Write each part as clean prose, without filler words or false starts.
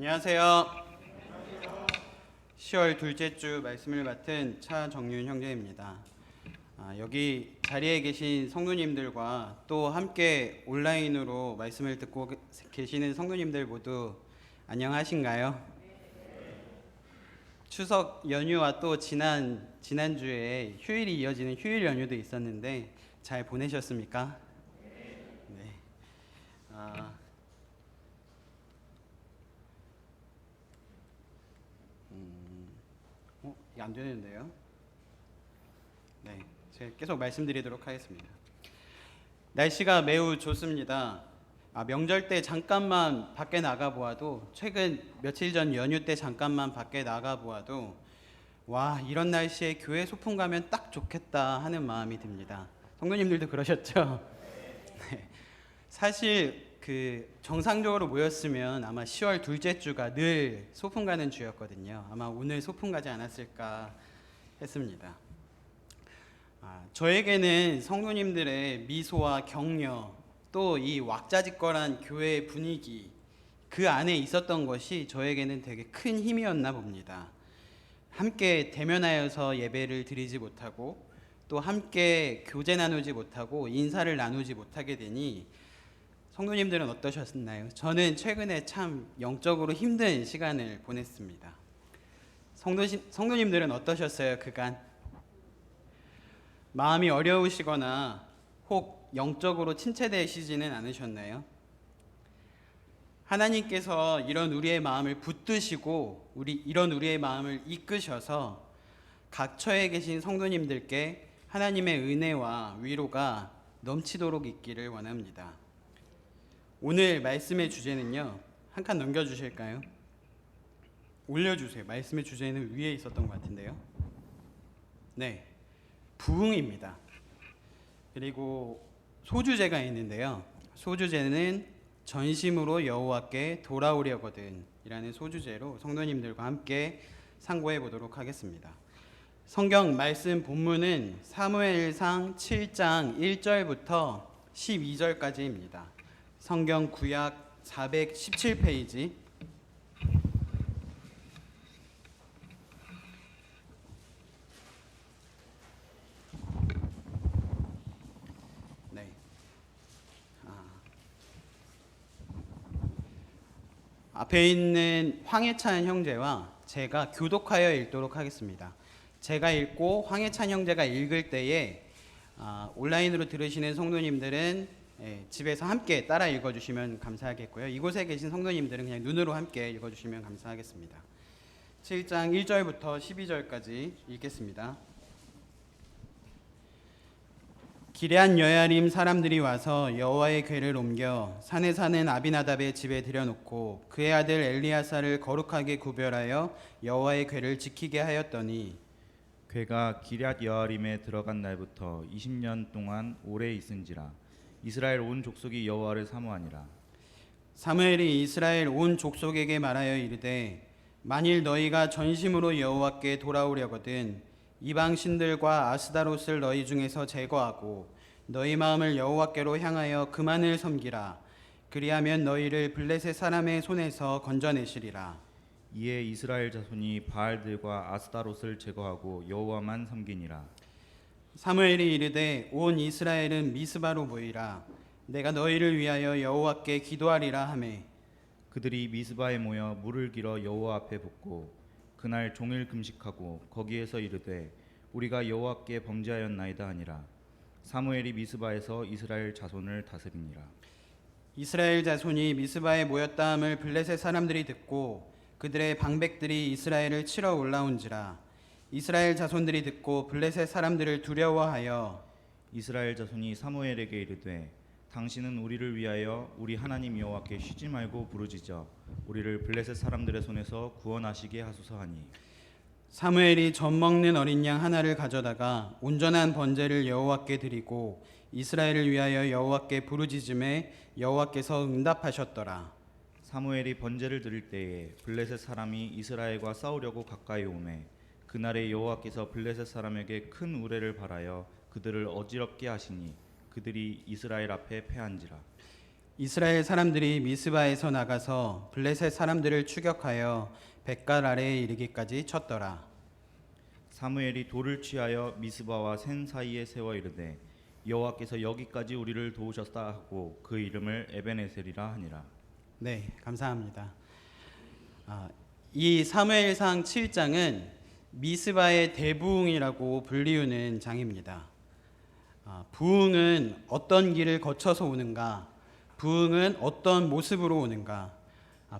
안녕하세요. 10월 둘째 주 말씀을 맡은 차정윤 형제입니다. 여기 자리에 계신 성도님들과 또 함께 온라인으로 말씀을 듣고 계시는 성도님들 모두 안녕하신가요? 추석 연휴와 또 지난주에 휴일이 이어지는 휴일 연휴도 있었는데 잘 보내셨습니까? 네. 이게 안 되는데요. 네, 제가 계속 말씀드리도록 하겠습니다. 날씨가 매우 좋습니다. 명절 때 잠깐만 밖에 나가 보아도, 최근 며칠 전 연휴 때 잠깐만 밖에 나가 보아도 와, 이런 날씨에 교회 소풍 가면 딱 좋겠다 하는 마음이 듭니다. 성도님들도 그러셨죠? 네. 사실 정상적으로 모였으면 아마 10월 둘째 주가 늘 소풍 가는 주였거든요. 아마 오늘 소풍 가지 않았을까 했습니다. 저에게는 성도님들의 미소와 격려, 또 이 왁자지껄한 교회의 분위기, 그 안에 있었던 것이 저에게는 되게 큰 힘이었나 봅니다. 함께 대면하여서 예배를 드리지 못하고, 또 함께 교제 나누지 못하고 인사를 나누지 못하게 되니, 성도님들은 어떠셨나요? 저는 최근에 참 영적으로 힘든 시간을 보냈습니다. 성도님들은 어떠셨어요, 그간? 마음이 어려우시거나 혹 영적으로 침체되시지는 않으셨나요? 하나님께서 이런 우리의 마음을 붙드시고 이런 우리의 마음을 이끄셔서 각 처에 계신 성도님들께 하나님의 은혜와 위로가 넘치도록 있기를 원합니다. 오늘 말씀의 주제는요, 한 칸 넘겨주실까요? 올려주세요. 말씀의 주제는 위에 있었던 것 같은데요. 네, 부흥입니다. 그리고 소주제가 있는데요. 소주제는 전심으로 여호와께 돌아오려거든 이라는 소주제로 성도님들과 함께 상고해 보도록 하겠습니다. 성경 말씀 본문은 사무엘상 7장 1절부터 12절까지입니다. 성경 구약 417페이지. 네. 앞에 있는 황해찬 형제와 제가 교독하여 읽도록 하겠습니다. 제가 읽고 황해찬 형제가 읽을 때에 온라인으로 들으시는 성도님들은 집에서 함께 따라 읽어주시면 감사하겠고요. 이곳에 계신 성도님들은 그냥 눈으로 함께 읽어주시면 감사하겠습니다. 7장 1절부터 12절까지 읽겠습니다. 기럇 여야림 사람들이 와서 여호와의 궤를 옮겨 산에 사는 아비나답의 집에 들여놓고 그의 아들 엘리야사를 거룩하게 구별하여 여호와의 궤를 지키게 하였더니, 궤가 기럇 여아림에 들어간 날부터 20년 동안 오래 있은지라 이스라엘 온 족속이 여호와를 사모하니라. 사무엘이 이스라엘 온 족속에게 말하여 이르되, 만일 너희가 전심으로 여호와께 돌아오려거든 이방 신들과 아스다롯을 너희 중에서 제거하고 너희 마음을 여호와께로 향하여 그만을 섬기라. 그리하면 너희를 블레셋 사람의 손에서 건져내시리라. 이에 이스라엘 자손이 바알들과 아스타롯을 제거하고 여호와만 섬기니라. 사무엘이 이르되, 온 이스라엘은 미스바로 모이라. 내가 너희를 위하여 여호와께 기도하리라 하매, 그들이 미스바에 모여 물을 길어 여호와 앞에 붓고 그날 종일 금식하고 거기에서 이르되 우리가 여호와께 범죄하였나이다 하니라. 사무엘이 미스바에서 이스라엘 자손을 다스리니라. 이스라엘 자손이 미스바에 모였다함을 블레셋 사람들이 듣고 그들의 방백들이 이스라엘을 치러 올라온지라. 이스라엘 자손들이 듣고 블레셋 사람들을 두려워하여 이스라엘 자손이 사무엘에게 이르되 당신은 우리를 위하여 우리 하나님 여호와께 쉬지 말고 부르짖어 우리를 블레셋 사람들의 손에서 구원하시게 하소서 하니, 사무엘이 젖 먹는 어린 양 하나를 가져다가 온전한 번제를 여호와께 드리고 이스라엘을 위하여 여호와께 부르짖음에 여호와께서 응답하셨더라. 사무엘이 번제를 드릴 때에 블레셋 사람이 이스라엘과 싸우려고 가까이 오매 그날에 여호와께서 블레셋 사람에게 큰 우레를 발하여 그들을 어지럽게 하시니 그들이 이스라엘 앞에 패한지라. 이스라엘 사람들이 미스바에서 나가서 블레셋 사람들을 추격하여 벳갈 아래에 이르기까지 쳤더라. 사무엘이 돌을 취하여 미스바와 센 사이에 세워 이르되 여호와께서 여기까지 우리를 도우셨다 하고 그 이름을 에벤에셀이라 하니라. 네, 감사합니다. 이 사무엘상 7장은 미스바의 대부흥이라고 불리우는 장입니다. 부흥은 어떤 길을 거쳐서 오는가? 부흥은 어떤 모습으로 오는가?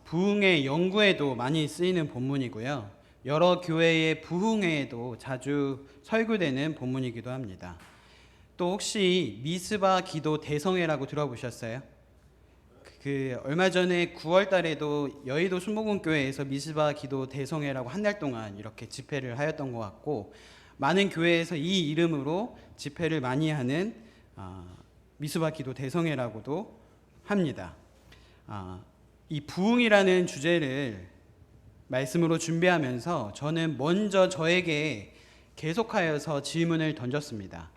부흥의 연구에도 많이 쓰이는 본문이고요. 여러 교회의 부흥회에도 자주 설교되는 본문이기도 합니다. 또 혹시 미스바 기도 대성회라고 들어보셨어요? 얼마 전에 9월 달에도 여의도 순복음교회에서 미스바 기도 대성회라고 한 달 동안 이렇게 집회를 하였던 것 같고, 많은 교회에서 이 이름으로 집회를 많이 하는 미스바 기도 대성회라고도 합니다. 이 부흥이라는 주제를 말씀으로 준비하면서 저는 먼저 저에게 계속하여서 질문을 던졌습니다.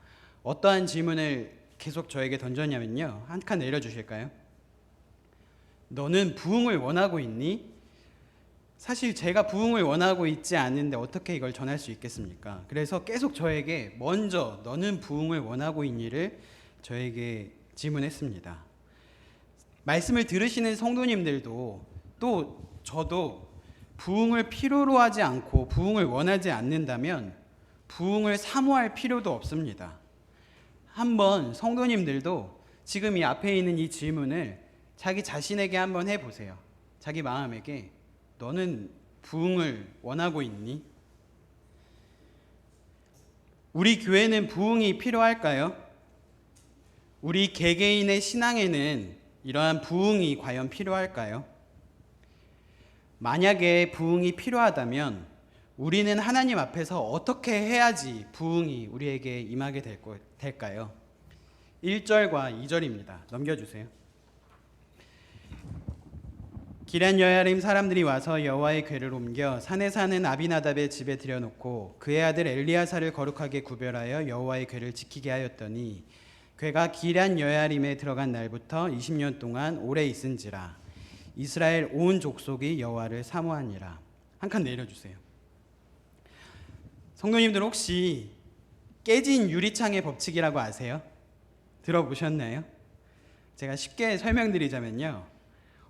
어떠한 질문을 계속 저에게 던졌냐면요. 한 칸 내려주실까요? 너는 부흥을 원하고 있니? 사실 제가 부흥을 원하고 있지 않은데 어떻게 이걸 전할 수 있겠습니까? 그래서 계속 저에게 먼저 너는 부흥을 원하고 있니를 저에게 질문했습니다. 말씀을 들으시는 성도님들도 또 저도 부흥을 필요로 하지 않고 부흥을 원하지 않는다면 부흥을 사모할 필요도 없습니다. 한번 성도님들도 지금 이 앞에 있는 이 질문을 자기 자신에게 한번 해보세요. 자기 마음에게 너는 부흥을 원하고 있니? 우리 교회는 부흥이 필요할까요? 우리 개개인의 신앙에는 이러한 부흥이 과연 필요할까요? 만약에 부흥이 필요하다면 우리는 하나님 앞에서 어떻게 해야지 부흥이 우리에게 임하게 될까요? 1절과 2절입니다. 넘겨주세요. 기럇 여야림 사람들이 와서 여호와의 궤를 옮겨 산에 사는 아비나답의 집에 들여놓고 그의 아들 엘리야사를 거룩하게 구별하여 여호와의 궤를 지키게 하였더니 궤가 기럇 여야림에 들어간 날부터 20년 동안 오래 있은지라. 이스라엘 온 족속이 여호와를 사모하니라. 한 칸 내려주세요. 성도님들 혹시 깨진 유리창의 법칙이라고 아세요? 들어보셨나요? 제가 쉽게 설명드리자면요.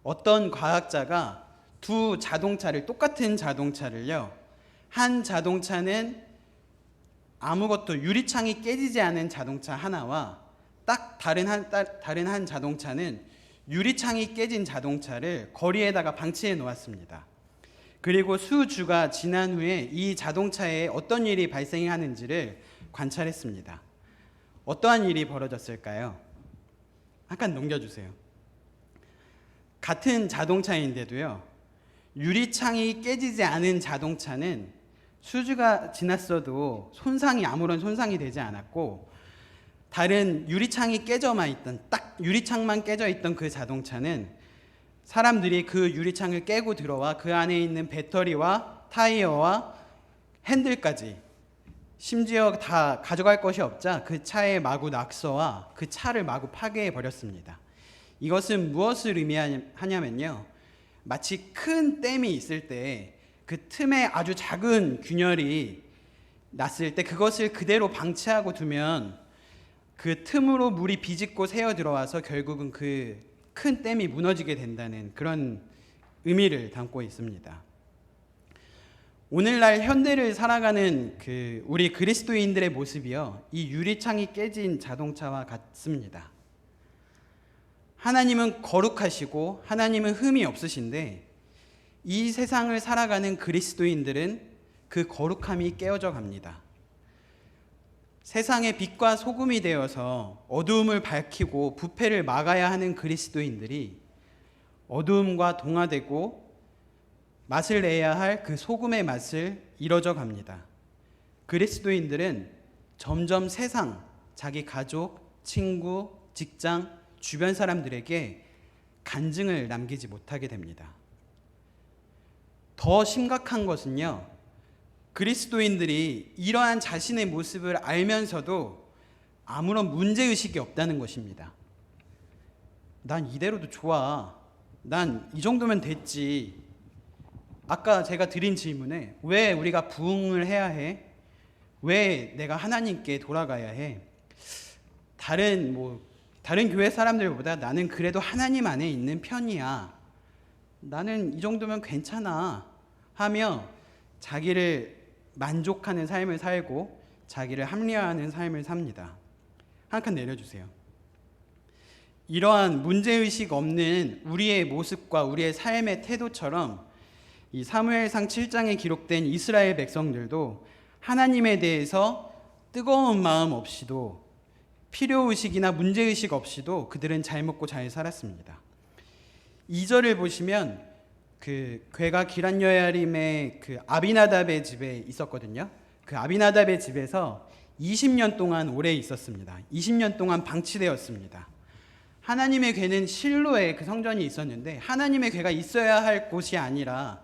어떤 과학자가 두 자동차를, 똑같은 자동차를요, 한 자동차는 아무것도 유리창이 깨지지 않은 자동차 하나와 딱 다른 한 자동차는 유리창이 깨진 자동차를 거리에다가 방치해 놓았습니다. 그리고 수주가 지난 후에 이 자동차에 어떤 일이 발생하는지를 관찰했습니다. 어떠한 일이 벌어졌을까요? 한 칸 넘겨주세요. 같은 자동차인데도요, 유리창이 깨지지 않은 자동차는 수주가 지났어도 아무런 손상이 되지 않았고, 다른 유리창이 깨져만 있던, 딱 유리창만 깨져 있던 그 자동차는 사람들이 그 유리창을 깨고 들어와 그 안에 있는 배터리와 타이어와 핸들까지 심지어 다 가져갈 것이 없자 그 차에 마구 낙서와 그 차를 마구 파괴해 버렸습니다. 이것은 무엇을 의미하냐면요, 마치 큰 댐이 있을 때 그 틈에 아주 작은 균열이 났을 때 그것을 그대로 방치하고 두면 그 틈으로 물이 비집고 새어 들어와서 결국은 그 큰 댐이 무너지게 된다는 그런 의미를 담고 있습니다. 오늘날 현대를 살아가는 우리 그리스도인들의 모습이요, 이 유리창이 깨진 자동차와 같습니다. 하나님은 거룩하시고 하나님은 흠이 없으신데 이 세상을 살아가는 그리스도인들은 그 거룩함이 깨어져 갑니다. 세상의 빛과 소금이 되어서 어두움을 밝히고 부패를 막아야 하는 그리스도인들이 어두움과 동화되고 맛을 내야 할 그 소금의 맛을 잃어져 갑니다. 그리스도인들은 점점 세상, 자기 가족, 친구, 직장, 주변 사람들에게 간증을 남기지 못하게 됩니다. 더 심각한 것은요, 그리스도인들이 이러한 자신의 모습을 알면서도 아무런 문제의식이 없다는 것입니다. 난 이대로도 좋아. 난 이 정도면 됐지. 아까 제가 드린 질문에 왜 우리가 부흥을 해야 해? 왜 내가 하나님께 돌아가야 해? 다른 교회 사람들보다 나는 그래도 하나님 안에 있는 편이야. 나는 이 정도면 괜찮아. 하며 자기를 만족하는 삶을 살고 자기를 합리화하는 삶을 삽니다. 한 칸 내려주세요. 이러한 문제의식 없는 우리의 모습과 우리의 삶의 태도처럼 이 사무엘상 7장에 기록된 이스라엘 백성들도 하나님에 대해서 뜨거운 마음 없이도 필요의식이나 문제의식 없이도 그들은 잘 먹고 잘 살았습니다. 2절을 보시면 그 괴가 기럇여야림의 그 아비나답의 집에 있었거든요. 그 아비나답의 집에서 20년 동안 오래 있었습니다. 20년 동안 방치되었습니다. 하나님의 괴는 실로에 그 성전이 있었는데 하나님의 괴가 있어야 할 곳이 아니라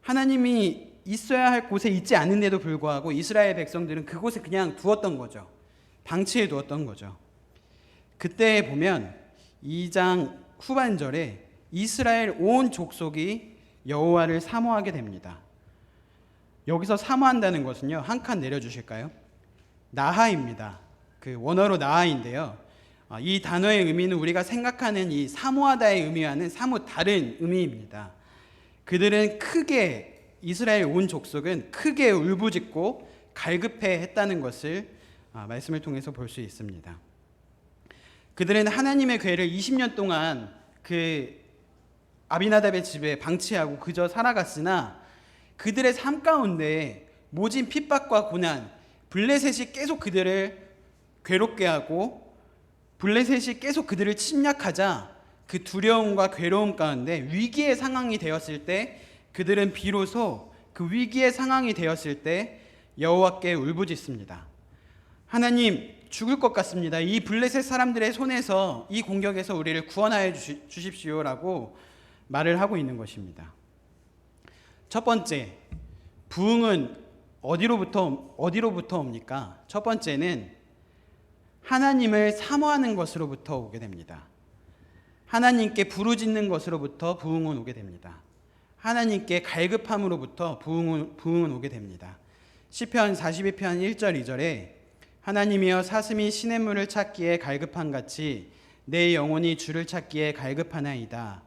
하나님이 있어야 할 곳에 있지 않은데도 불구하고 이스라엘 백성들은 그곳에 그냥 두었던 거죠. 방치해 두었던 거죠. 그때 보면 2장 후반절에 이스라엘 온 족속이 여호와를 사모하게 됩니다. 여기서 사모한다는 것은요, 한 칸 내려주실까요? 나하입니다. 그 원어로 나하인데요. 이 단어의 의미는 우리가 생각하는 이 사모하다의 의미와는 사뭇 다른 의미입니다. 그들은 이스라엘 온 족속은 크게 울부짖고 갈급해 했다는 것을 말씀을 통해서 볼 수 있습니다. 그들은 하나님의 괴를 20년 동안 그 아비나답의 집에 방치하고 그저 살아갔으나 그들의 삶 가운데 모진 핍박과 고난, 블레셋이 계속 그들을 괴롭게 하고 블레셋이 계속 그들을 침략하자 그 두려움과 괴로움 가운데 위기의 상황이 되었을 때 그들은 비로소 그 위기의 상황이 되었을 때 여호와께 울부짖습니다. 하나님, 죽을 것 같습니다. 이 블레셋 사람들의 손에서 이 공격에서 우리를 구원하여 주십시오라고 말을 하고 있는 것입니다. 첫 번째, 부흥은 어디로부터 옵니까? 첫 번째는 하나님을 사모하는 것으로부터 오게 됩니다. 하나님께 부르짖는 것으로부터 부흥은 오게 됩니다. 하나님께 갈급함으로부터 부흥은 오게 됩니다. 시편 42편 1절 2절에 하나님이여 사슴이 시냇물을 찾기에 갈급한 같이 내 영혼이 주를 찾기에 갈급하나이다.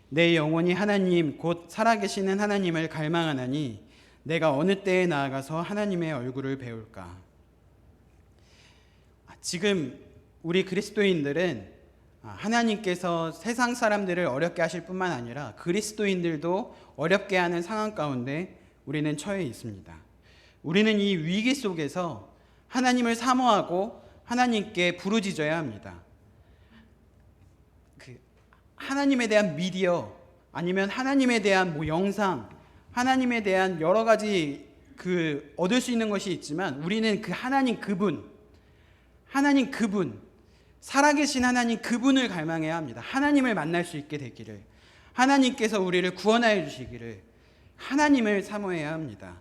내 영혼이 하나님 곧 살아계시는 하나님을 갈망하나니 내가 어느 때에 나아가서 하나님의 얼굴을 배울까. 지금 우리 그리스도인들은 하나님께서 세상 사람들을 어렵게 하실 뿐만 아니라 그리스도인들도 어렵게 하는 상황 가운데 우리는 처해 있습니다. 우리는 이 위기 속에서 하나님을 사모하고 하나님께 부르짖어야 합니다. 하나님에 대한 미디어 아니면 하나님에 대한 영상, 하나님에 대한 여러 가지 얻을 수 있는 것이 있지만 우리는 그 하나님 그분, 살아계신 하나님 그분을 갈망해야 합니다. 하나님을 만날 수 있게 되기를, 하나님께서 우리를 구원하여 주시기를 하나님을 사모해야 합니다.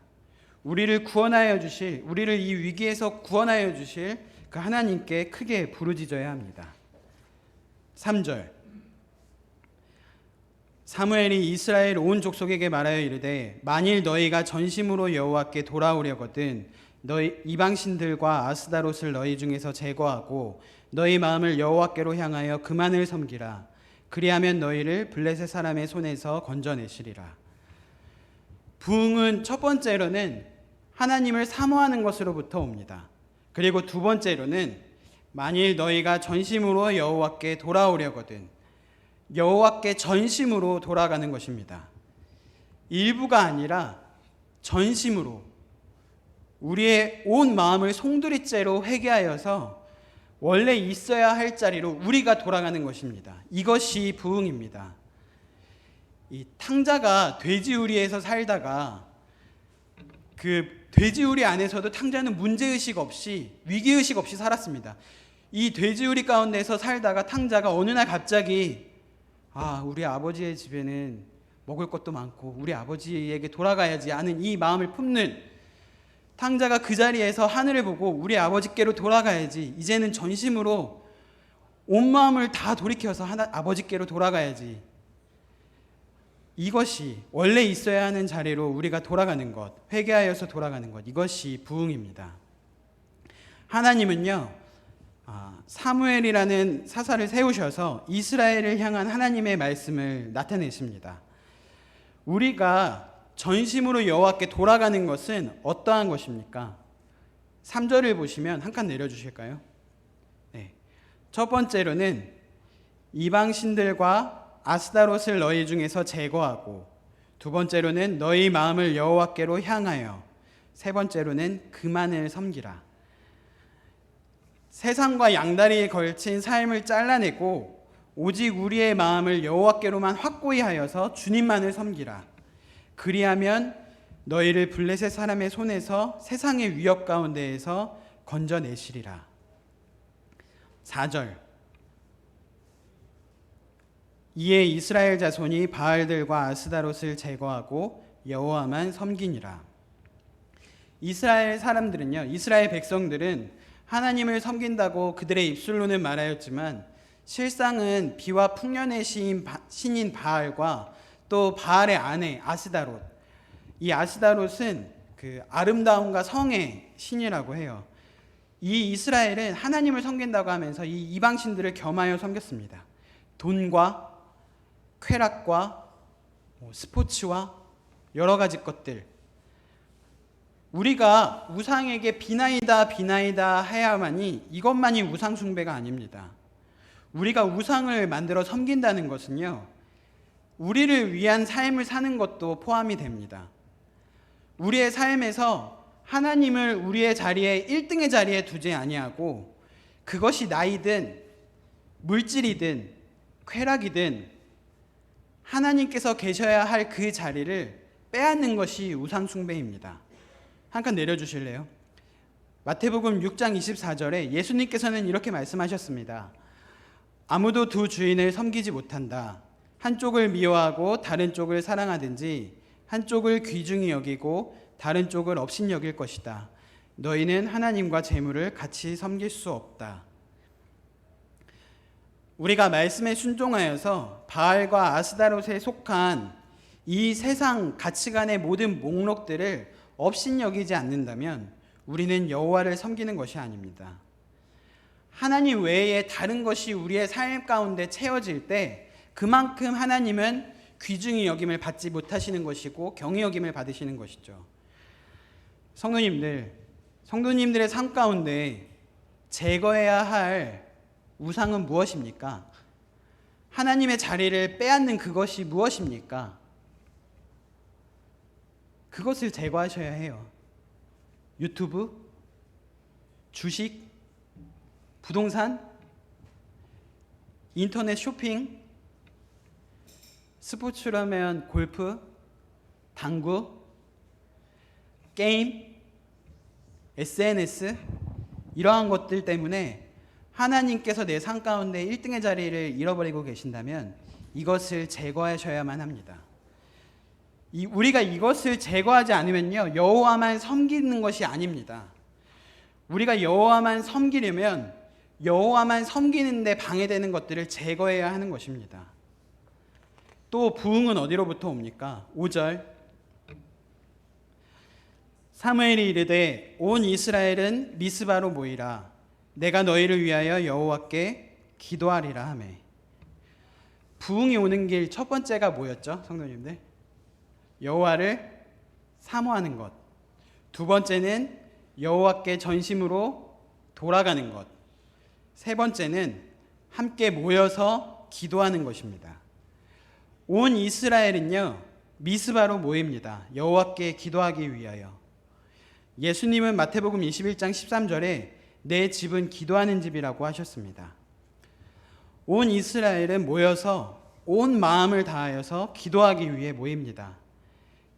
우리를 이 위기에서 구원하여 주실 그 하나님께 크게 부르짖어야 합니다. 3절, 사무엘이 이스라엘 온 족속에게 말하여 이르되 만일 너희가 전심으로 여호와께 돌아오려거든 너희 이방신들과 아스다롯을 너희 중에서 제거하고 너희 마음을 여호와께로 향하여 그만을 섬기라. 그리하면 너희를 블레셋 사람의 손에서 건져내시리라. 부흥은 첫 번째로는 하나님을 사모하는 것으로부터 옵니다. 그리고 두 번째로는 만일 너희가 전심으로 여호와께 돌아오려거든 여호와께 전심으로 돌아가는 것입니다. 일부가 아니라 전심으로 우리의 온 마음을 송두리째로 회개하여서 원래 있어야 할 자리로 우리가 돌아가는 것입니다. 이것이 부흥입니다. 이 탕자가 돼지우리에서 살다가 그 돼지우리 안에서도 탕자는 문제의식 없이 위기의식 없이 살았습니다. 이 돼지우리 가운데서 살다가 탕자가 어느 날 갑자기 우리 아버지의 집에는 먹을 것도 많고 우리 아버지에게 돌아가야지 하는 이 마음을 품는 탕자가 그 자리에서 하늘을 보고 우리 아버지께로 돌아가야지, 이제는 전심으로 온 마음을 다 돌이켜서 아버지께로 돌아가야지. 이것이 원래 있어야 하는 자리로 우리가 돌아가는 것, 회개하여서 돌아가는 것, 이것이 부흥입니다. 하나님은요, 사무엘이라는 사사를 세우셔서 이스라엘을 향한 하나님의 말씀을 나타내십니다. 우리가 전심으로 여호와께 돌아가는 것은 어떠한 것입니까? 3절을 보시면 한 칸 내려주실까요? 네. 첫 번째로는 이방신들과 아스다롯을 너희 중에서 제거하고, 두 번째로는 너희 마음을 여호와께로 향하여, 세 번째로는 그만을 섬기라. 세상과 양다리에 걸친 삶을 잘라내고 오직 우리의 마음을 여호와께로만 확고히 하여서 주님만을 섬기라. 그리하면 너희를 블레셋 사람의 손에서 세상의 위협 가운데에서 건져내시리라. 4절. 이에 이스라엘 자손이 바알들과 아스다롯을 제거하고 여호와만 섬기니라. 이스라엘 사람들은요, 이스라엘 백성들은 하나님을 섬긴다고 그들의 입술로는 말하였지만 실상은 비와 풍년의 신인 바알과 또 바알의 아내 아스다롯, 이 아스다롯은 그 아름다움과 성의 신이라고 해요. 이 이스라엘은 하나님을 섬긴다고 하면서 이 이방신들을 겸하여 섬겼습니다. 돈과 쾌락과 스포츠와 여러 가지 것들, 우리가 우상에게 비나이다 해야만이 이것만이 우상 숭배가 아닙니다. 우리가 우상을 만들어 섬긴다는 것은요, 우리를 위한 삶을 사는 것도 포함이 됩니다. 우리의 삶에서 하나님을 우리의 자리에 1등의 자리에 두지 아니하고 그것이 나이든 물질이든 쾌락이든 하나님께서 계셔야 할 그 자리를 빼앗는 것이 우상 숭배입니다. 한 칸 내려주실래요? 마태복음 6장 24절에 예수님께서는 이렇게 말씀하셨습니다. 아무도 두 주인을 섬기지 못한다. 한쪽을 미워하고 다른 쪽을 사랑하든지 한쪽을 귀중히 여기고 다른 쪽을 업신 여길 것이다. 너희는 하나님과 재물을 같이 섬길 수 없다. 우리가 말씀에 순종하여서 바알과 아스다롯에 속한 이 세상 가치관의 모든 목록들을 업신여기지 않는다면 우리는 여호와를 섬기는 것이 아닙니다. 하나님 외에 다른 것이 우리의 삶 가운데 채워질 때 그만큼 하나님은 귀중히 여김을 받지 못하시는 것이고 경히 여김을 받으시는 것이죠. 성도님들의 삶 가운데 제거해야 할 우상은 무엇입니까? 하나님의 자리를 빼앗는 그것이 무엇입니까? 그것을 제거하셔야 해요. 유튜브, 주식, 부동산, 인터넷 쇼핑, 스포츠라면 골프, 당구, 게임, SNS, 이러한 것들 때문에 하나님께서 내 삶 가운데 1등의 자리를 잃어버리고 계신다면 이것을 제거하셔야만 합니다. 우리가 이것을 제거하지 않으면요, 여호와만 섬기는 것이 아닙니다. 우리가 여호와만 섬기려면 여호와만 섬기는데 방해되는 것들을 제거해야 하는 것입니다. 또 부흥은 어디로부터 옵니까? 5절. 사무엘이 이르되 온 이스라엘은 미스바로 모이라. 내가 너희를 위하여 여호와께 기도하리라 하매. 부흥이 오는 길 첫 번째가 뭐였죠, 성도님들? 여호와를 사모하는 것. 두 번째는 여호와께 전심으로 돌아가는 것. 세 번째는 함께 모여서 기도하는 것입니다. 온 이스라엘은요, 미스바로 모입니다. 여호와께 기도하기 위하여. 예수님은 마태복음 21장 13절에 내 집은 기도하는 집이라고 하셨습니다. 온 이스라엘은 모여서 온 마음을 다하여서 기도하기 위해 모입니다.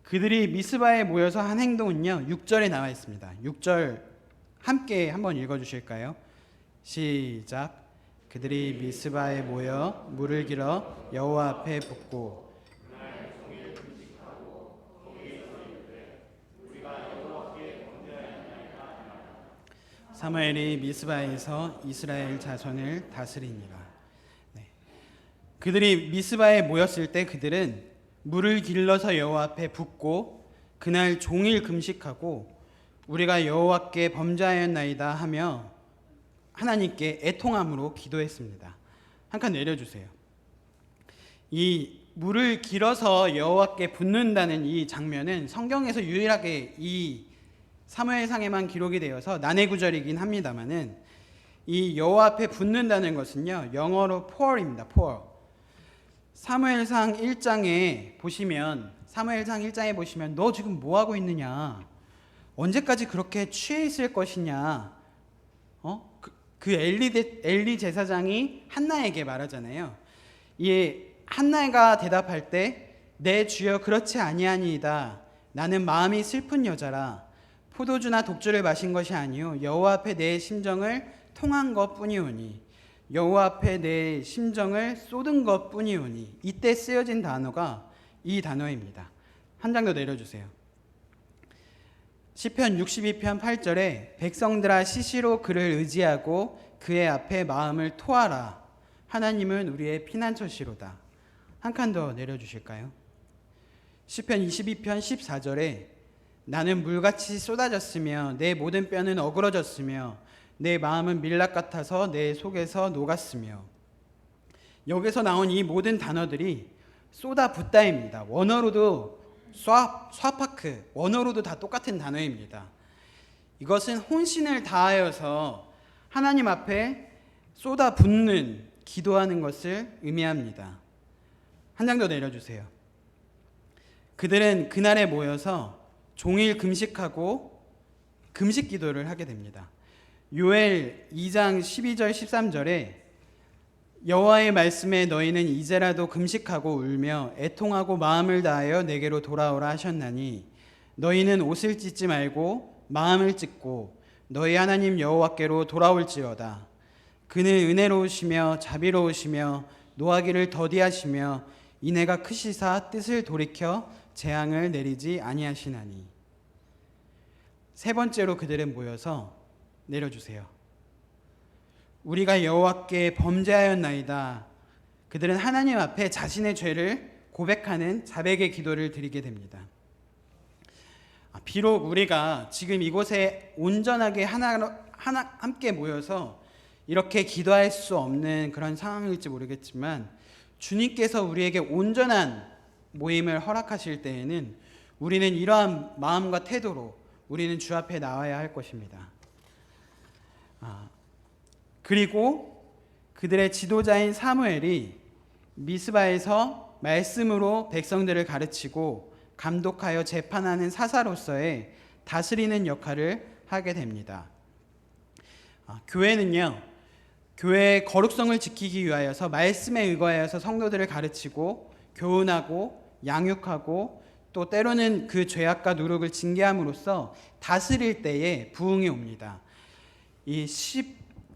그들이 미스바에 모여서 한 행동은요, 6절에 나와 있습니다. 6절 함께 한번 읽어주실까요? 시작. 그들이 미스바에 모여 물을 길어 여호와 앞에 붓고 사무엘이 미스바에서 이스라엘 자손을 다스리니라. 그들이 미스바에 모였을 때 그들은 물을 길러서 여호와 앞에 붓고 그날 종일 금식하고 우리가 여호와께 범죄하였나이다 하며 하나님께 애통함으로 기도했습니다. 한 칸 내려주세요. 이 물을 길어서 여호와께 붓는다는 이 장면은 성경에서 유일하게 이 사무엘상에만 기록이 되어서 난해구절이긴 합니다만은 이 여호와 앞에 붓는다는 것은요, 영어로 pour입니다. pour. 사무엘상 1장에 보시면 너 지금 뭐 하고 있느냐? 언제까지 그렇게 취해 있을 것이냐? 그 엘리 제사장이 한나에게 말하잖아요. 이 한나가 대답할 때 내 주여 그렇지 아니하니이다. 나는 마음이 슬픈 여자라. 포도주나 독주를 마신 것이 아니요 여호와 앞에 내 심정을 통한 것뿐이오니 여호와 앞에 내 심정을 쏟은 것뿐이오니. 이때 쓰여진 단어가 이 단어입니다. 한 장 더 내려주세요. 시편 62편 8절에 백성들아 시시로 그를 의지하고 그의 앞에 마음을 토하라. 하나님은 우리의 피난처시로다. 한 칸 더 내려주실까요? 시편 22편 14절에 나는 물같이 쏟아졌으며 내 모든 뼈는 어그러졌으며 내 마음은 밀랍 같아서 내 속에서 녹았으며. 여기서 나온 이 모든 단어들이 쏟아붓다입니다. 원어로도 쏴파크, 원어로도 다 똑같은 단어입니다. 이것은 혼신을 다하여서 하나님 앞에 쏟아붓는, 기도하는 것을 의미합니다. 한 장 더 내려주세요. 그들은 그날에 모여서 종일 금식하고 금식 기도를 하게 됩니다. 요엘 2장 12절 13절에 여호와의 말씀에 너희는 이제라도 금식하고 울며 애통하고 마음을 다하여 내게로 돌아오라 하셨나니 너희는 옷을 찢지 말고 마음을 찢고 너희 하나님 여호와께로 돌아올지어다. 그는 은혜로우시며 자비로우시며 노하기를 더디하시며 인애가 크시사 뜻을 돌이켜 재앙을 내리지 아니하시나니. 세 번째로 그들은 모여서 내려주세요. 우리가 여호와께 범죄하였나이다. 그들은 하나님 앞에 자신의 죄를 고백하는 자백의 기도를 드리게 됩니다. 비록 우리가 지금 이곳에 온전하게 함께 모여서 이렇게 기도할 수 없는 그런 상황일지 모르겠지만 주님께서 우리에게 온전한 모임을 허락하실 때에는 우리는 이러한 마음과 태도로 우리는 주 앞에 나와야 할 것입니다. 그리고 그들의 지도자인 사무엘이 미스바에서 말씀으로 백성들을 가르치고 감독하여 재판하는 사사로서의 다스리는 역할을 하게 됩니다. 교회는요, 교회의 거룩성을 지키기 위하여서 말씀에 의거하여서 성도들을 가르치고 교훈하고 양육하고 또 때로는 그 죄악과 누룩을 징계함으로써 다스릴 때에 부흥이 옵니다. 이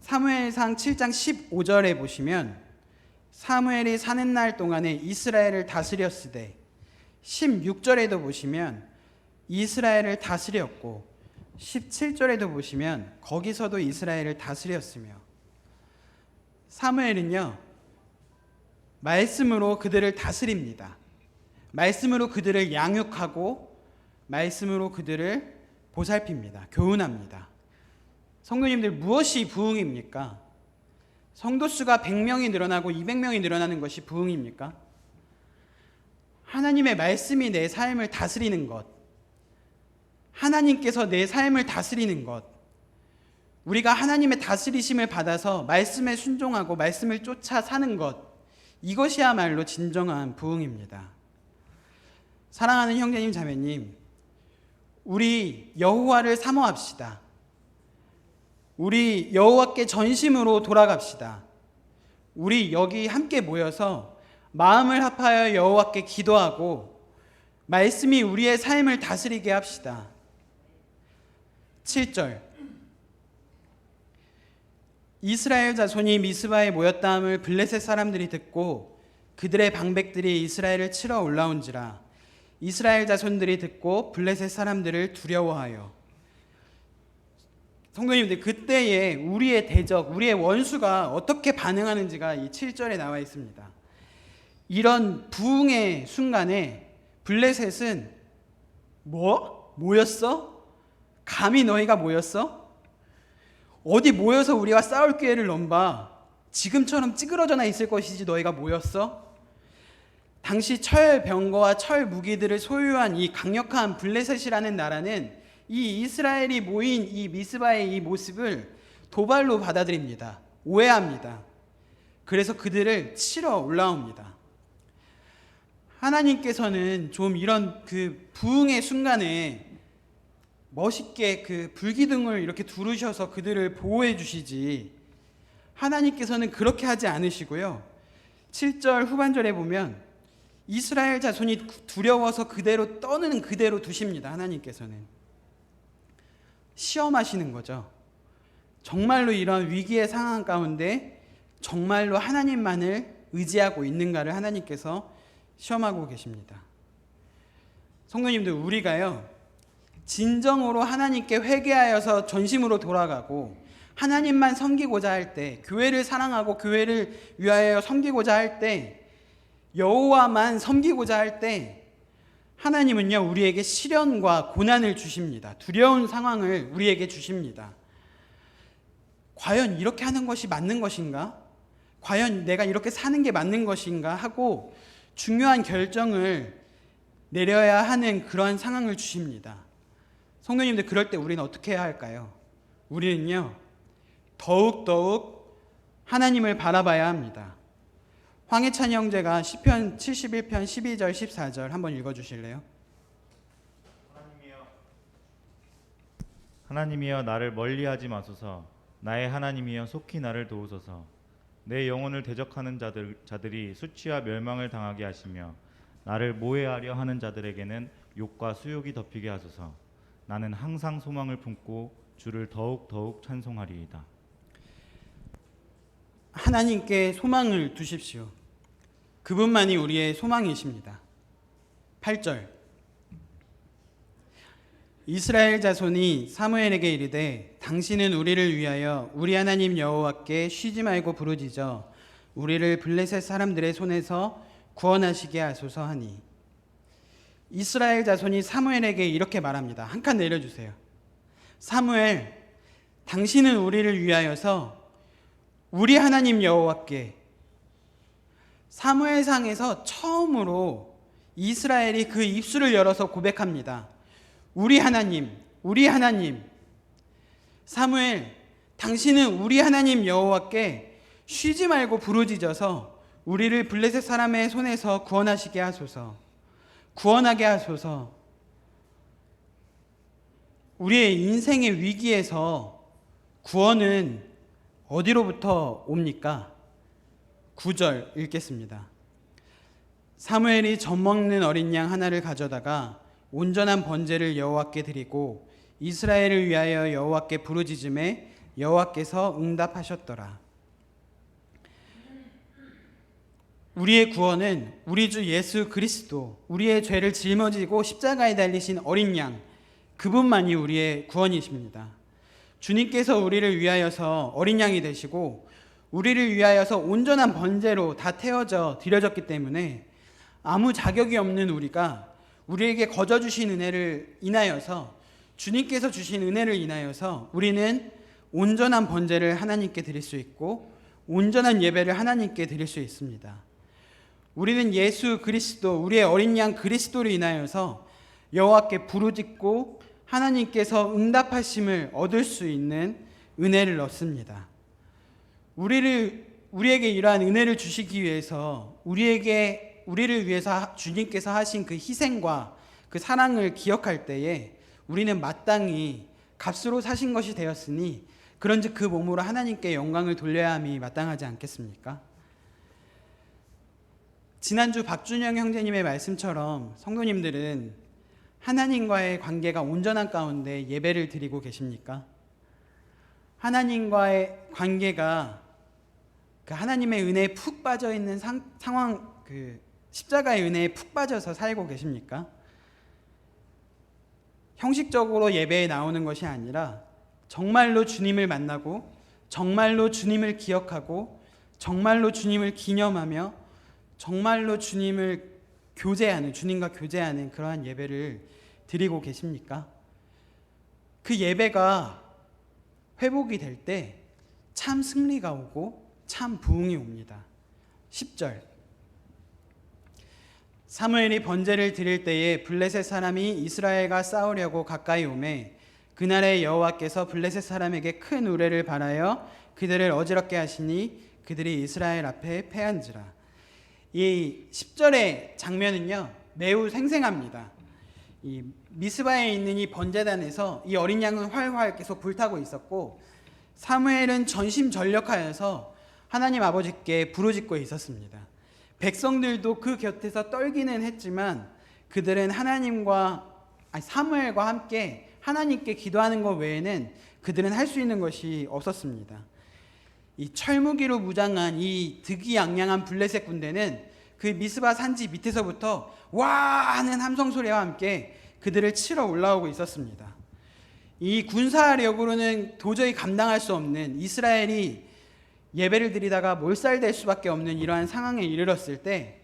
사무엘상 7장 15절에 보시면 사무엘이 사는 날 동안에 이스라엘을 다스렸으되 16절에도 보시면 이스라엘을 다스렸고 17절에도 보시면 거기서도 이스라엘을 다스렸으며 사무엘은요 말씀으로 그들을 다스립니다. 말씀으로 그들을 양육하고 말씀으로 그들을 보살핍니다. 교훈합니다. 성도님들, 무엇이 부흥입니까? 성도 수가 100명이 늘어나고 200명이 늘어나는 것이 부흥입니까? 하나님의 말씀이 내 삶을 다스리는 것, 하나님께서 내 삶을 다스리는 것, 우리가 하나님의 다스리심을 받아서 말씀에 순종하고 말씀을 쫓아 사는 것, 이것이야말로 진정한 부흥입니다. 사랑하는 형제님 자매님, 우리 여호와를 사모합시다. 우리 여호와께 전심으로 돌아갑시다. 우리 여기 함께 모여서 마음을 합하여 여호와께 기도하고 말씀이 우리의 삶을 다스리게 합시다. 7절, 이스라엘 자손이 미스바에 모였다함을 블레셋 사람들이 듣고 그들의 방백들이 이스라엘을 치러 올라온지라. 이스라엘 자손들이 듣고 블레셋 사람들을 두려워하여. 성도님들, 그때에 우리의 대적, 우리의 원수가 어떻게 반응하는지가 이 7절에 나와 있습니다. 이런 부흥의 순간에 블레셋은 뭐였어? 감히 너희가 모였어? 어디 모여서 우리와 싸울 기회를 넘봐. 지금처럼 찌그러져나 있을 것이지 너희가 모였어? 당시 철병거와 철무기들을 소유한 이 강력한 블레셋이라는 나라는 이 이스라엘이 모인 이 미스바의 이 모습을 도발로 받아들입니다. 오해합니다. 그래서 그들을 치러 올라옵니다. 하나님께서는 좀 이런 그 부흥의 순간에 멋있게 그 불기둥을 이렇게 두르셔서 그들을 보호해 주시지, 하나님께서는 그렇게 하지 않으시고요. 7절 후반절에 보면 이스라엘 자손이 두려워서 그대로 떠는 그대로 두십니다. 하나님께서는 시험하시는 거죠. 정말로 이런 위기의 상황 가운데 정말로 하나님만을 의지하고 있는가를 하나님께서 시험하고 계십니다. 성도님들, 우리가요 진정으로 하나님께 회개하여서 전심으로 돌아가고 하나님만 섬기고자 할 때, 교회를 사랑하고 교회를 위하여 섬기고자 할 때, 여호와만 섬기고자 할 때 하나님은요 우리에게 시련과 고난을 주십니다. 두려운 상황을 우리에게 주십니다. 과연 이렇게 하는 것이 맞는 것인가? 과연 내가 이렇게 사는 게 맞는 것인가? 하고 중요한 결정을 내려야 하는 그러한 상황을 주십니다. 성도님들, 그럴 때 우리는 어떻게 해야 할까요? 우리는요 더욱 하나님을 바라봐야 합니다. 황해찬 형제가 시편 71편 12절 14절 한번 읽어주실래요? 하나님이여 나를 멀리하지 마소서. 나의 하나님이여 속히 나를 도우소서. 내 영혼을 대적하는 자들이 수치와 멸망을 당하게 하시며 나를 모해하려 하는 자들에게는 욕과 수욕이 덮이게 하소서. 나는 항상 소망을 품고 주를 더욱 찬송하리이다. 하나님께 소망을 두십시오. 그분만이 우리의 소망이십니다. 8절 이스라엘 자손이 사무엘에게 이르되 당신은 우리를 위하여 우리 하나님 여호와께 쉬지 말고 부르짖어 우리를 블레셋 사람들의 손에서 구원하시게 하소서 하니. 이스라엘 자손이 사무엘에게 이렇게 말합니다. 한 칸 내려주세요. 사무엘, 당신은 우리를 위하여서 우리 하나님 여호와께. 사무엘상에서 처음으로 이스라엘이 그 입술을 열어서 고백합니다. 우리 하나님, 우리 하나님. 사무엘, 당신은 우리 하나님 여호와께 쉬지 말고 부르짖어서 우리를 블레셋 사람의 손에서 구원하시게 하소서. 구원하게 하소서. 우리의 인생의 위기에서 구원은 어디로부터 옵니까? 9절 읽겠습니다. 사무엘이 젖먹는 어린 양 하나를 가져다가 온전한 번제를 여호와께 드리고 이스라엘을 위하여 여호와께 부르짖음에 여호와께서 응답하셨더라. 우리의 구원은 우리 주 예수 그리스도, 우리의 죄를 짊어지고 십자가에 달리신 어린 양, 그분만이 우리의 구원이십니다. 주님께서 우리를 위하여서 어린 양이 되시고 우리를 위하여서 온전한 번제로 다 태워져 드려졌기 때문에 아무 자격이 없는 우리가 우리에게 거저 주신 은혜를 인하여서, 주님께서 주신 은혜를 인하여서 우리는 온전한 번제를 하나님께 드릴 수 있고 온전한 예배를 하나님께 드릴 수 있습니다. 우리는 예수 그리스도, 우리의 어린 양 그리스도를 인하여서 여호와께 부르짖고 하나님께서 응답하심을 얻을 수 있는 은혜를 얻습니다. 우리에게 이러한 은혜를 주시기 위해서 우리를 위해서 주님께서 하신 그 희생과 그 사랑을 기억할 때에 우리는 마땅히 값으로 사신 것이 되었으니 그런즉 그 몸으로 하나님께 영광을 돌려야 함이 마땅하지 않겠습니까? 지난주 박준영 형제님의 말씀처럼 성도님들은 하나님과의 관계가 온전한 가운데 예배를 드리고 계십니까? 하나님과의 관계가 그 하나님의 은혜에 푹 빠져 있는 상황, 그 십자가의 은혜에 푹 빠져서 살고 계십니까? 형식적으로 예배에 나오는 것이 아니라 정말로 주님을 만나고 정말로 주님을 기억하고 정말로 주님을 기념하며 정말로 주님과 교제하는 그러한 예배를 드리고 계십니까? 그 예배가 회복이 될 때 참 승리가 오고 참 부흥이 옵니다. 10절 사무엘이 번제를 드릴 때에 블레셋 사람이 이스라엘과 싸우려고 가까이 오매 그날에 여호와께서 블레셋 사람에게 큰 우레를 발하여 그들을 어지럽게 하시니 그들이 이스라엘 앞에 패한지라. 이 10절의 장면은요 매우 생생합니다. 이 미스바에 있는 이 번제단에서 이 어린 양은 활활 계속 불타고 있었고 사무엘은 전심전력하여서 하나님 아버지께 부르짖고 있었습니다. 백성들도 그 곁에서 떨기는 했지만 그들은 사무엘과 함께 하나님께 기도하는 것 외에는 그들은 할 수 있는 것이 없었습니다. 이 철무기로 무장한 이 득이양양한 블레셋 군대는 그 미스바 산지 밑에서부터 와 하는 함성 소리와 함께 그들을 치러 올라오고 있었습니다. 이 군사력으로는 도저히 감당할 수 없는 이스라엘이 예배를 드리다가 몰살될 수밖에 없는 이러한 상황에 이르렀을 때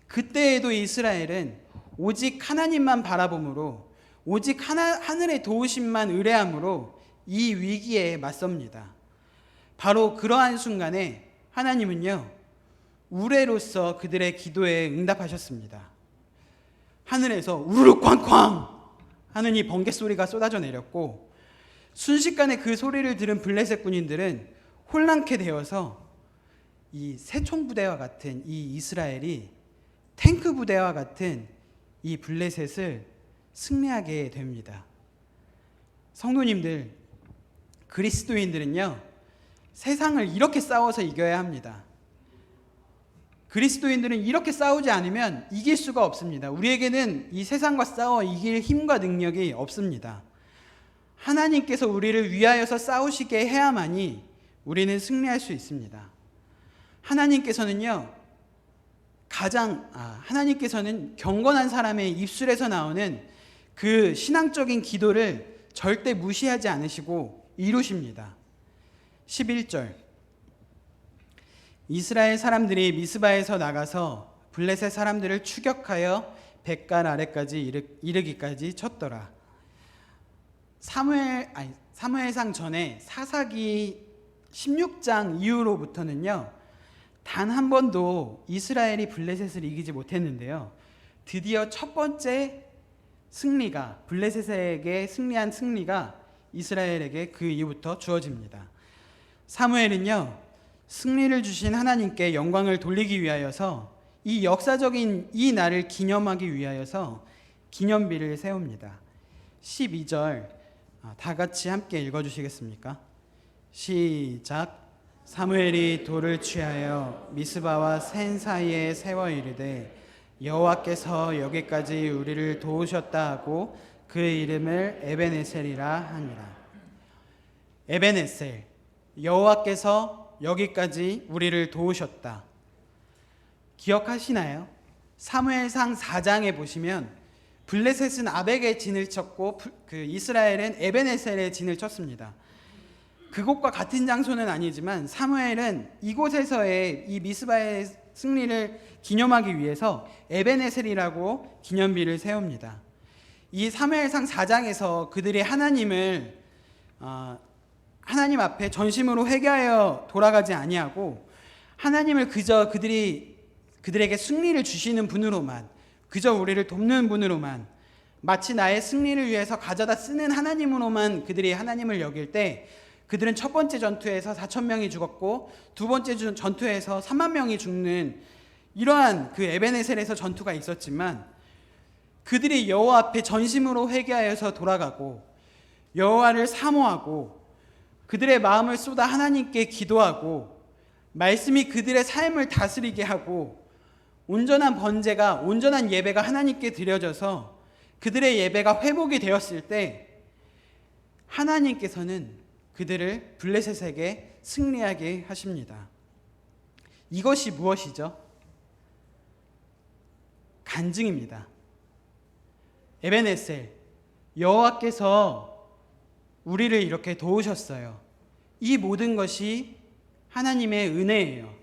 그때에도 이스라엘은 오직 하나님만 바라봄으로 오직 하늘의 도우심만 의뢰함으로 이 위기에 맞섭니다. 바로 그러한 순간에 하나님은요 우레로서 그들의 기도에 응답하셨습니다. 하늘에서 우르르 쾅쾅 하는 이 번개 소리가 쏟아져 내렸고 순식간에 그 소리를 들은 블레셋 군인들은 혼란케 되어서 이 새총 부대와 같은 이 이스라엘이 탱크 부대와 같은 이 블레셋을 승리하게 됩니다. 성도님들, 그리스도인들은요 세상을 이렇게 싸워서 이겨야 합니다. 그리스도인들은 이렇게 싸우지 않으면 이길 수가 없습니다. 우리에게는 이 세상과 싸워 이길 힘과 능력이 없습니다. 하나님께서 우리를 위하여서 싸우시게 해야만이 우리는 승리할 수 있습니다. 하나님께서는 경건한 사람의 입술에서 나오는 그 신앙적인 기도를 절대 무시하지 않으시고 이루십니다. 11절 이스라엘 사람들이 미스바에서 나가서 블레셋 사람들을 추격하여 벳갈 아래까지 이르기까지 쳤더라. 사무엘상 전에 사사기 16장 이후로부터는요 단 한 번도 이스라엘이 블레셋을 이기지 못했는데요 드디어 첫 번째 승리가 블레셋에게 승리한 승리가 이스라엘에게 그 이후부터 주어집니다. 사무엘은요 승리를 주신 하나님께 영광을 돌리기 위하여서 이 역사적인 이 날을 기념하기 위하여서 기념비를 세웁니다. 12절 다 같이 함께 읽어주시겠습니까? 시작. 사무엘이 돌을 취하여 미스바와 센 사이에 세워 이르되 여호와께서 여기까지 우리를 도우셨다 하고 그 이름을 에벤에셀이라 하니라. 에벤에셀, 여호와께서 여기까지 우리를 도우셨다. 기억하시나요? 사무엘상 4장에 보시면 블레셋은 아벡의 진을 쳤고 그 이스라엘은 에벤에셀의 진을 쳤습니다. 그곳과 같은 장소는 아니지만 사무엘은 이곳에서의 이 미스바의 승리를 기념하기 위해서 에벤에셀이라고 기념비를 세웁니다. 이 사무엘상 4장에서 그들이 하나님 앞에 전심으로 회개하여 돌아가지 아니하고 하나님을 그저 그들에게 승리를 주시는 분으로만, 그저 우리를 돕는 분으로만, 마치 나의 승리를 위해서 가져다 쓰는 하나님으로만 그들이 하나님을 여길 때 그들은 첫 번째 전투에서 4,000명이 죽었고 두 번째 전투에서 3만 명이 죽는 이러한 그 에벤에셀에서 전투가 있었지만 그들이 여호와 앞에 전심으로 회개하여서 돌아가고 여호와를 사모하고 그들의 마음을 쏟아 하나님께 기도하고 말씀이 그들의 삶을 다스리게 하고 온전한 번제가, 온전한 예배가 하나님께 드려져서 그들의 예배가 회복이 되었을 때 하나님께서는 그들을 블레셋에게 승리하게 하십니다. 이것이 무엇이죠? 간증입니다. 에벤에셀, 여호와께서 우리를 이렇게 도우셨어요. 이 모든 것이 하나님의 은혜예요.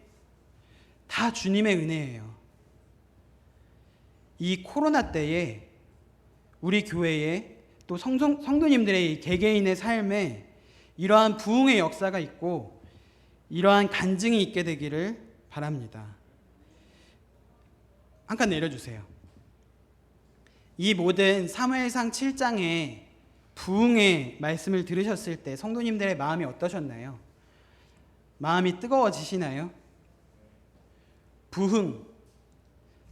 다 주님의 은혜예요. 이 코로나 때에 우리 교회에 또 성도님들의 개개인의 삶에 이러한 부흥의 역사가 있고 이러한 간증이 있게 되기를 바랍니다. 한 칸 내려주세요. 이 모든 사무엘상 7장의 부흥의 말씀을 들으셨을 때 성도님들의 마음이 어떠셨나요? 마음이 뜨거워지시나요? 부흥,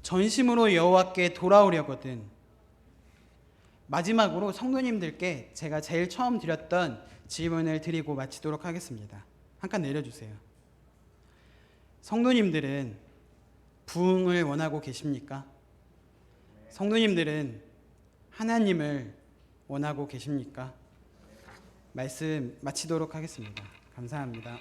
전심으로 여호와께 돌아오려거든. 마지막으로 성도님들께 제가 제일 처음 드렸던 질문을 드리고 마치도록 하겠습니다. 한 칸 내려주세요. 성도님들은 부흥을 원하고 계십니까? 성도님들은 하나님을 원하고 계십니까? 말씀 마치도록 하겠습니다. 감사합니다.